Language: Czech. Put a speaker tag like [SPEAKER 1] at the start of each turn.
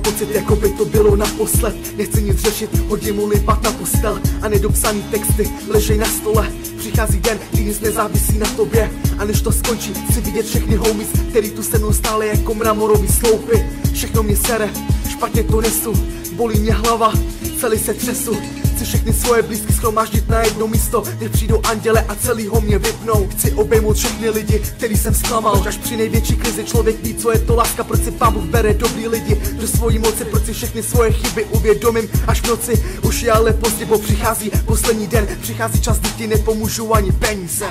[SPEAKER 1] pocit, jako by to bylo naposled. Nechci nic řešit, hodím mu lipat na postel a nedopsaný texty ležej na stole. Přichází den, kdy nic nezávisí na tobě, a než to skončí, chci vidět všechny homies, který tu se mnou stále jako mramorový sloupy. Všechno mě sere, špatně to nesu, bolí mě hlava, celý se třesu. Chci všechny svoje blízky shromáždit na jedno místo, kde přijdou anděle a celýho mě vypnou. Chci obejmout všechny lidi, který jsem zklamal, až při největší krizi člověk ví, co je to láska. Proč si Pán Bůh bere dobrý lidi do svojí moci, proč si všechny svoje chyby uvědomím až v noci. Už je ale pozdě, bo přichází poslední den, přichází čas, kdy ti nepomůžou ani peníze.